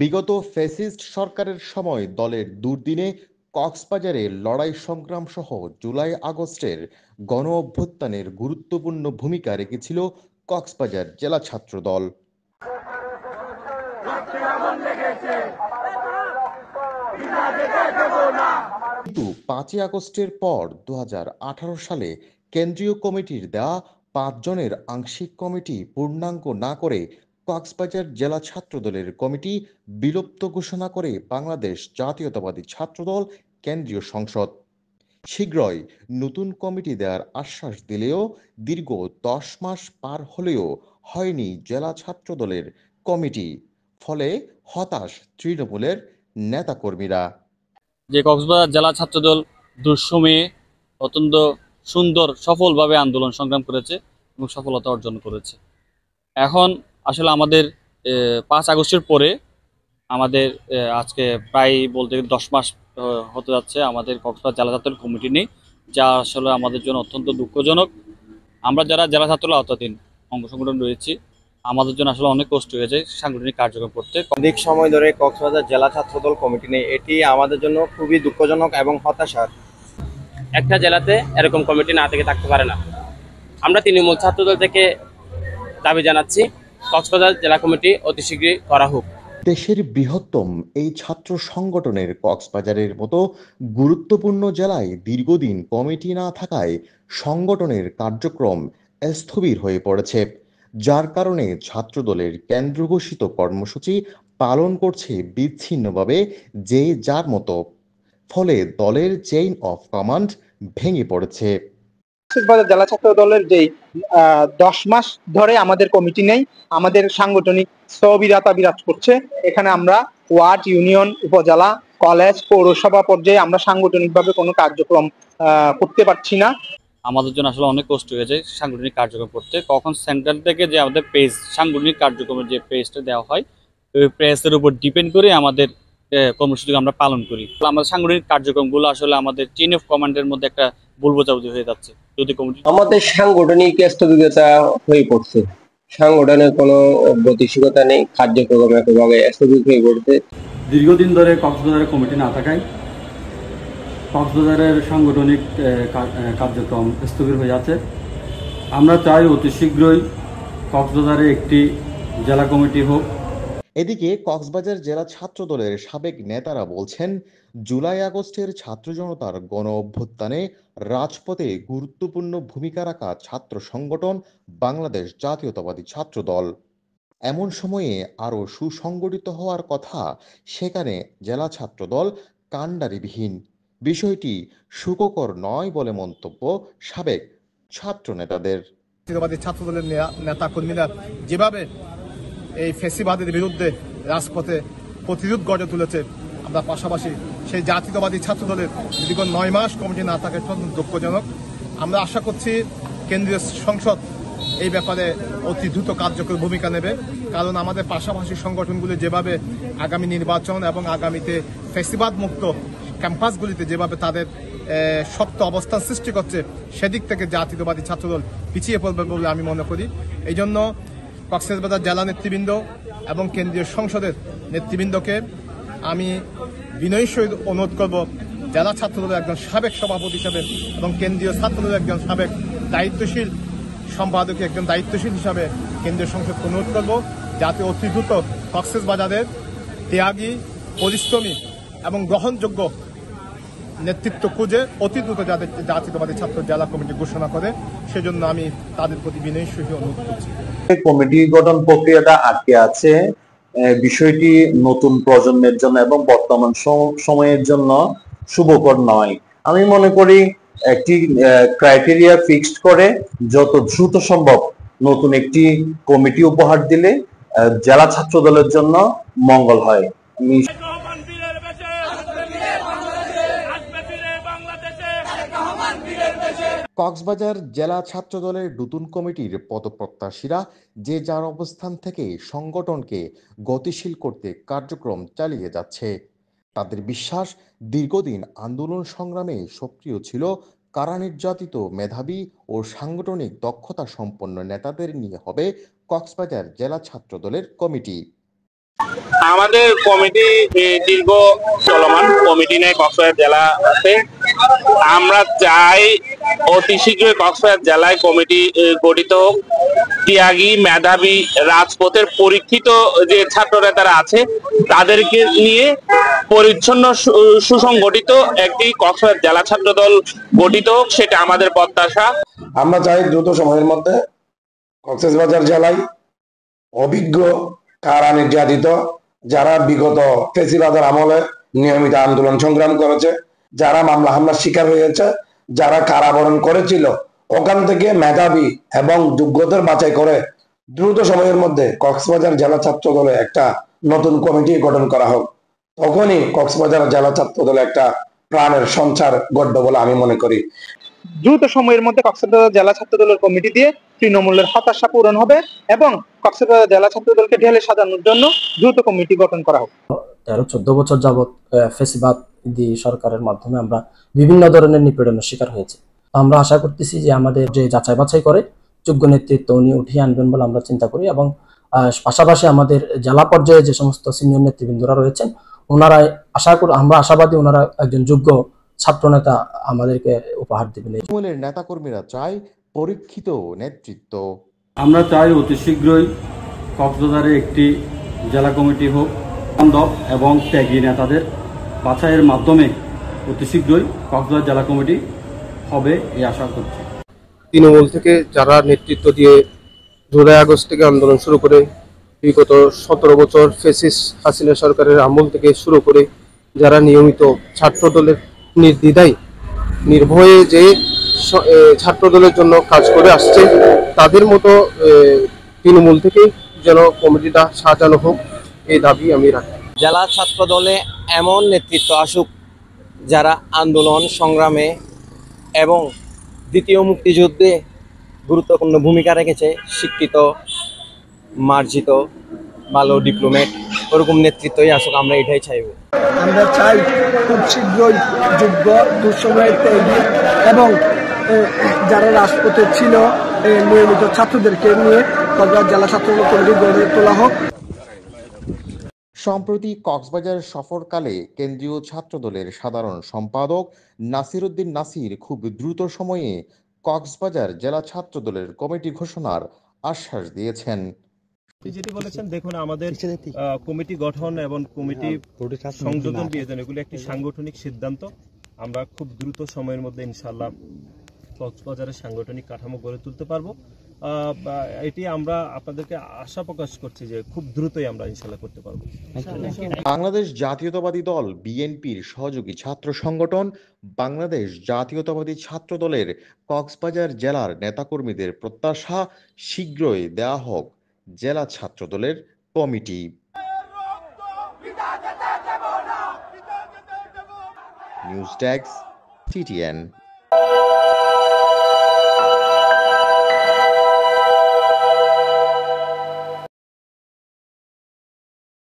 বিগত ফ্যাসিস্ট সরকারের সময় দলের দুর্দিনে কক্সবাজারে লড়াই সংগ্রাম সহ জুলাই আগস্টের গণ অভ্যুত্থানের গুরুত্বপূর্ণ ভূমিকা রেখেছিল কক্সবাজার জেলা ছাত্র দল। কিন্তু 5ই আগস্টের পর 2018 সালে কেন্দ্রীয় কমিটির দেওয়া 5 জনের আংশিক কমিটি পূর্ণাঙ্গ না করে কক্সবাজার জেলা ছাত্রদলের কমিটি বিলুপ্ত ঘোষণা করে বাংলাদেশ জাতীয়তাবাদী ছাত্রদল কেন্দ্রীয় সংসদ। শীঘ্রই নতুন কমিটি দেওয়ার আশ্বাস দিলেও দীর্ঘ 10 মাস পার হলেও হয়নি জেলা ছাত্রদলের কমিটি। ফলে হতাশ তৃণমূলের নেতাকর্মীরা। যে কক্সবাজার জেলা ছাত্রদল দুঃসময়ে অত্যন্ত সুন্দর সফলভাবে আন্দোলন সংগ্রাম করেছে এবং সফলতা অর্জন করেছে। এখন আসলে আমাদের 5 আগস্টের পরে আমাদের আজকে প্রায় বলতে গেলে 10 মাস হতে যাচ্ছে আমাদের কক্সবাজার জেলা ছাত্র কমিটি নেই, যা আসলে আমাদের জন্য অত্যন্ত দুঃখজনক। আমরা যারা জেলা ছাত্র আওতাধীন অঙ্গ সংগঠন রয়েছি, আমাদের জন্য আসলে অনেক কষ্ট হয়েছে সাংগঠনিক কার্যক্রম করতে। অনেক সময় ধরে কক্সবাজার জেলা ছাত্রদল কমিটি নেই, এটি আমাদের জন্য খুবই দুঃখজনক এবং হতাশার। একটা জেলাতে এরকম কমিটি না থেকে থাকতে পারে না। আমরা তৃণমূল ছাত্রদল থেকে দাবি জানাচ্ছি কক্সবাজার জেলা কমিটি অতি শীঘ্রই করা হোক। দেশের বৃহত্তম এই ছাত্র সংগঠনের কক্সবাজারের মতো গুরুত্বপূর্ণ জেলায় দীর্ঘদিন কমিটি না থাকায় সংগঠনের কার্যক্রম স্থবির হয়ে পড়েছে, যার কারণে ছাত্রদলের কেন্দ্র ঘোষিত কর্মসূচি পালন করছে বিচ্ছিন্নভাবে যে যার মতো। ফলে দলের চেইন অফ কমান্ড ভেঙে পড়েছে। কক্সবাজার জেলা ছাত্র দলের যে 10 মাস ধরে আমাদের কমিটি নেই, আমাদের সাংগঠনিক স্থবিরতা বিরাজ করছে। এখানে আমরা ওয়ার্ড, ইউনিয়ন, উপজেলা, কলেজ, পৌরসভা পর্যায়ে আমরা সাংগঠনিকভাবে কোনো কার্যক্রম করতে পারছি না। আমাদের জন্য আসলে অনেক কষ্ট হয়েছে সাংগঠনিক কার্যক্রম করতে। কখন সেন্ট্রাল থেকে যে আমাদের পেজ সাংগঠনিক কার্যক্রমের যে পেজটা দেওয়া হয়, ওই পেজের উপর ডিপেন্ড করে আমাদের কর্মসূচি আমরা পালন করি। আমাদের সাংগঠনিক কার্যক্রমগুলো আসলে আমাদের চেইন অফ কমান্ডের মধ্যে একটা ভুল বোঝাবুঝি হয়ে যাচ্ছে। যদি কমিটি আমাদের সাংগঠনিক স্থবিরতা হয়ে পড়ছে, সাংগঠনের কোনো গতিশীলতা নেই, কার্যক্রম একেবারে স্থবির হয়ে পড়ছে। দীর্ঘদিন ধরে কক্সবাজারের কমিটি না থাকায় কক্সবাজারের সাংগঠনিক কার্যক্রম স্থবির হয়ে আছে। আমরা চাই অতি শীঘ্রই কক্সবাজারে একটি জেলা কমিটি হোক। এদিকে কক্সবাজার জেলা ছাত্রদলের সাবেক নেতারা বলছেন, জুলাই আগস্টের ছাত্র জনতার গণ অভ্যুত্থানে রাজপথে গুরুত্বপূর্ণ ভূমিকা রাখা ছাত্র সংগঠন বাংলাদেশ জাতীয়তাবাদী ছাত্রদল। এমন সময়ে আরও সুসংগঠিত হওয়ার কথা, সেখানে জেলা ছাত্রদল কাণ্ডারিবিহীন। বিষয়টি সুখকর নয় বলে মন্তব্য সাবেক ছাত্র নেতাদের। জাতীয়তাবাদী ছাত্রদলের নেতা কর্মীরা যেভাবে এই ফ্যাসিবাদের বিরুদ্ধে রাজপথে প্রতিরোধ গড়ে তুলেছে, আমরা পাশাপাশি সেই জাতীয়তাবাদী ছাত্রদলের দীর্ঘ 9 মাস কমিটি না থাকা অত্যন্ত দুঃখজনক। আমরা আশা করছি কেন্দ্রীয় সংসদ এই ব্যাপারে অতি দ্রুত কার্যকর ভূমিকা নেবে, কারণ আমাদের পাশাপাশি সংগঠনগুলি যেভাবে আগামী নির্বাচন এবং আগামীতে ফ্যাসিবাদ মুক্ত ক্যাম্পাসগুলিতে যেভাবে তাদের শক্ত অবস্থান সৃষ্টি করছে, সেদিক থেকে জাতীয়তাবাদী ছাত্রদল পিছিয়ে পড়বে বলে আমি মনে করি। এই জন্য কক্সবাজার জেলা নেতৃবৃন্দ এবং কেন্দ্রীয় সংসদের নেতৃবৃন্দকে আমি বিনয়ের সহিত অনুরোধ করব, জেলা ছাত্রদলের একজন সাবেক সভাপতি হিসাবে এবং কেন্দ্রীয় ছাত্রদলের একজন সাবেক দায়িত্বশীল সম্পাদকীয় একজন দায়িত্বশীল হিসাবে কেন্দ্রীয় সংসদকে অনুরোধ করব, যাতে অতি দ্রুত কক্সবাজারের ত্যাগী, পরিশ্রমী এবং গ্রহণযোগ্য নেতৃত্ব খুঁজে অতি দ্রুত যাদের জাতীয়তাবাদী ছাত্র জেলা কমিটি ঘোষণা করে, সেজন্য আমি তাদের প্রতি বিনয়ের সহিত অনুরোধ করছি। কমিটি গঠন প্রক্রিয়াটা আটকে আছে, বিষয়টি নতুন প্রজন্মের জন্য এবং বর্তমান সময়ের জন্য শুভকর নয়। আমি মনে করি একটি ক্রাইটেরিয়া ফিক্সড করে যত দ্রুত সম্ভব নতুন একটি কমিটি উপহার দিলে জেলা ছাত্র দলের জন্য মঙ্গল হয়। আমি কক্সবাজার জেলা ছাত্রদলের নতুন কমিটির পদপ্রত্যাশীরা যে যার অবস্থান থেকে সংগঠনকে গতিশীল করতে কার্যক্রম চালিয়ে যাচ্ছে। তাদের বিশ্বাস, দীর্ঘদিন আন্দোলন সংগ্রামে সক্রিয় ছিল কারা নির্যাতিত মেধাবী ও সাংগঠনিক দক্ষতা সম্পন্ন নেতাদের নিয়ে হবে কক্সবাজার জেলা ছাত্রদলের কমিটি। আমাদের কমিটি দীর্ঘ চলমান কমিটি নেই কক্সবাজার জেলা আছে। আমরা চাই অতি শীঘ্রই কক্সবাজার জেলায় কমিটি গঠিত হোক। ত্যাগী, মেধাবী, রাজপথের পরীক্ষিত যে ছাত্র নেতারা আছে তাদেরকে নিয়ে পরিচ্ছন্ন সুসংগঠিত একটি কক্সবাজার জেলা ছাত্র দল গঠিত হোক, সেটা আমাদের প্রত্যাশা। আমরা চাই দ্রুত সময়ের মধ্যে কক্সবাজার জেলায় অভিজ্ঞ, কারা নির্যাতিত, যারা বিগত ফেসিবাদের আমলে নিয়মিত আন্দোলন সংগ্রাম করেছে, যারা মামলা হামলার শিকার হয়েছে, যারা কারাবরণ করেছিল, ওখান থেকে মেধাবী এবং যোগ্যদের বাছাই করে দ্রুত সময়ের মধ্যে কক্সবাজার জেলা ছাত্র দলে একটা নতুন কমিটি গঠন করা হোক। তখনই কক্সবাজার জেলা ছাত্র দলে একটা প্রাণের সঞ্চার ঘটবে বলে আমি মনে করি। দ্রুত সময়ের মধ্যে কক্সবাজার জেলা ছাত্র দলের কমিটি দিয়ে তৃণমূলের হতাশা পূরণ হবে এবং কক্সবাজার জেলা ছাত্র দলকে ঢেলে সাজানোর জন্য দ্রুত কমিটি গঠন করা হোক। 13-14 বছর যাবৎ ফেসিবাদী সরকারের মাধ্যমে আমরা বিভিন্ন ধরনের নিপীড়নের শিকার হয়েছে। আমরা আশা করতেছি যে আমাদের যে যাচাই বাছাই করে যোগ্য নেতৃত্ব উনি উঠিয়ে আনবেন বলে আমরা চিন্তা করি এবং পাশাপাশি আমাদের জেলা পর্যায়ে যে সমস্ত সিনিয়র নেতৃবৃন্দরা রয়েছেন ওনারা আমরা আশাবাদী ওনারা একজন যোগ্য ছাত্র নেতা আমাদেরকে উপহার দেবেন। তৃণমূলের নেতাকর্মীরা চায় পরীক্ষিত নেতৃত্ব। আমরা চাই অতি শীঘ্রই কক্সবাজারে একটি জেলা কমিটি হোক, বান্ধব এবং ত্যাগী নেতাদের বাছাইয়ের মাধ্যমে অতি শীঘ্রই কক্সবাজার জেলা কমিটি হবে এই আশা করছি। তৃণমূল থেকে যারা নেতৃত্ব দিয়ে জুলাই আগস্ট থেকে আন্দোলন শুরু করে বিগত 17 বছর ফ্যাসিস্ট হাসিনা সরকারের আমল থেকে শুরু করে যারা নিয়মিত ছাত্র দলের নির্দ্বিধায় নির্ভয়ে যে ছাত্র দলের জন্য কাজ করে আসছে তাদের মতো তৃণমূল থেকে যেন কমিটিটা সাজানো হোক এই দাবি আমি রাখি। জেলা ছাত্র দলে এমন নেতৃত্ব আসুক যারা আন্দোলন সংগ্রামে এবং দ্বিতীয় মুক্তিযুদ্ধে গুরুত্বপূর্ণ ভূমিকা রেখেছে, শিক্ষিত, মার্জিত, ভালো ডিপ্লোমেট, ওরকম নেতৃত্বই আসুক, আমরা এটাই চাইব। আমরা চাই খুব শীঘ্রই যোগ্য, দুঃসময়ের ত্যাগী এবং যারা রাজপথে ছিল নিয়মিত ছাত্রদেরকে নিয়ে কক্সবাজার জেলা ছাত্র কমিটি গড়ে তোলা হোক। সম্প্রতি কক্সবাজার সফরকালে কেন্দ্রীয় ছাত্রদলের সাধারণ সম্পাদক নাসির উদ্দিন নাসির খুব দ্রুত সময়ে কক্সবাজার জেলা ছাত্রদলের কমিটি ঘোষণার আশ্বাস দিয়েছেন। যেটি বলেছেন, দেখুন আমাদের কমিটি গঠন এবং কমিটি সংযোজন বিয়োজন এগুলো একটি সাংগঠনিক সিদ্ধান্ত। আমরা খুব দ্রুত সময়ের মধ্যে ইনশাআল্লাহ কক্সবাজারের সাংগঠনিক কাঠামো গড়ে তুলতে পারবো। এটি আমরা আপনাদেরকে আশা প্রকাশ করছি যে খুব দ্রুতই আমরা ইনশাআল্লাহ করতে পারবো। বাংলাদেশ জাতীয়তাবাদী দল বিএনপির সহযোগী ছাত্র সংগঠন বাংলাদেশ জাতীয়তাবাদী ছাত্র দলের কক্সবাজার জেলার নেতাকর্মীদের প্রত্যাশা শীঘ্রই দেয়া হোক জেলা ছাত্র দলের কমিটি। News desk, TTN।